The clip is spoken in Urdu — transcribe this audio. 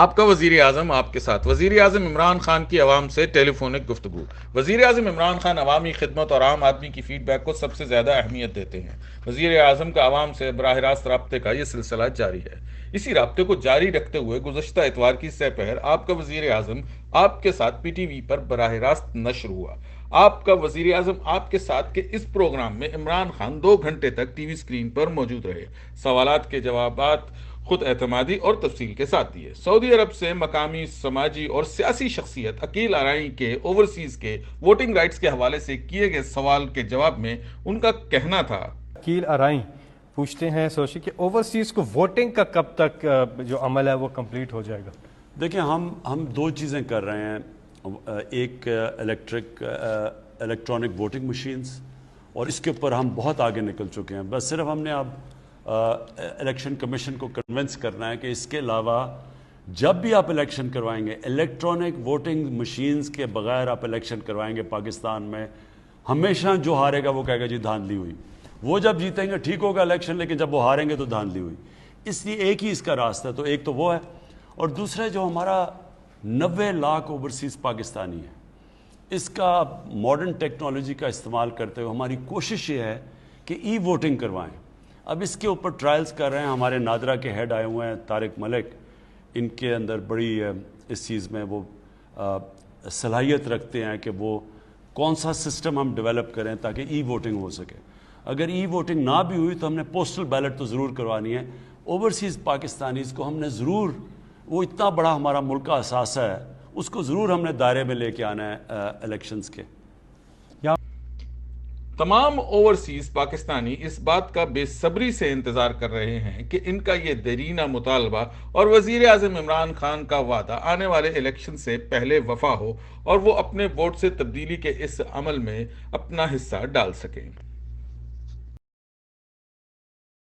آپ کا وزیر اعظم آپ کے ساتھ۔ وزیر اعظم عمران خان کی عوام سے ٹیلی فونک گفتگو۔ وزیر اعظم عمران خان عوامی خدمت اور عام آدمی کی فیڈ بیک کو سب سے زیادہ اہمیت دیتے ہیں۔ وزیر اعظم کا عوام سے براہ راست رابطے کا یہ سلسلہ جاری ہے۔ اسی رابطے کو جاری رکھتے ہوئے گزشتہ اتوار کی سہ پہر آپ کا وزیر اعظم آپ کے ساتھ پی ٹی وی پر براہ راست نشر ہوا۔ آپ کا وزیر اعظم آپ کے ساتھ کے اس پروگرام میں عمران خان 2 گھنٹے تک ٹی وی اسکرین پر موجود رہے، سوالات کے جوابات خود اعتمادی اور تفصیل کے ساتھ دیے۔ سعودی عرب سے مقامی سماجی اور سیاسی شخصیت عقیل ارائیں کے اوورسیز کے ووٹنگ رائٹس کے حوالے سے کیے گئے سوال کے جواب میں ان کا کہنا تھا۔ عقیل ارائیں پوچھتے ہیں سوچی کہ اوورسیز کو ووٹنگ کا کب تک جو عمل ہے وہ کمپلیٹ ہو جائے گا؟ دیکھیں ہم 2 چیزیں کر رہے ہیں، ایک الیکٹرانک ووٹنگ مشینز، اور اس کے اوپر ہم بہت آگے نکل چکے ہیں۔ بس صرف ہم نے اب الیکشن کمیشن کو کنونس کرنا ہے کہ اس کے علاوہ جب بھی آپ الیکشن کروائیں گے، الیکٹرانک ووٹنگ مشینز کے بغیر آپ الیکشن کروائیں گے پاکستان میں، ہمیشہ جو ہارے گا وہ کہے گا جی دھاندلی ہوئی۔ وہ جب جیتیں گے ٹھیک ہوگا الیکشن، لیکن جب وہ ہاریں گے تو دھاندلی ہوئی۔ اس لیے ایک ہی اس کا راستہ ہے، تو ایک تو وہ ہے، اور دوسرا جو ہمارا 90 لاکھ اوورسیز پاکستانی ہے، اس کا ماڈرن ٹیکنالوجی کا استعمال کرتے ہوئے ہماری کوشش یہ ہے کہ ای ووٹنگ کروائیں۔ اب اس کے اوپر ٹرائلز کر رہے ہیں، ہمارے نادرا کے ہیڈ آئے ہوئے ہیں طارق ملک، ان کے اندر بڑی اس چیز میں وہ صلاحیت رکھتے ہیں کہ وہ کون سا سسٹم ہم ڈیولپ کریں تاکہ ای ووٹنگ ہو سکے۔ اگر ای ووٹنگ نہ بھی ہوئی تو ہم نے پوسٹل بیلٹ تو ضرور کروانی ہے۔ اوورسیز پاکستانیز کو ہم نے ضرور، وہ اتنا بڑا ہمارا ملک کا اثاثہ ہے، اس کو ضرور ہم نے دائرے میں لے کے آنا ہے الیکشنز کے۔ تمام اوورسیز پاکستانی اس بات کا بے صبری سے انتظار کر رہے ہیں کہ ان کا یہ دیرینہ مطالبہ اور وزیر اعظم عمران خان کا وعدہ آنے والے الیکشن سے پہلے وفا ہو اور وہ اپنے ووٹ سے تبدیلی کے اس عمل میں اپنا حصہ ڈال سکیں۔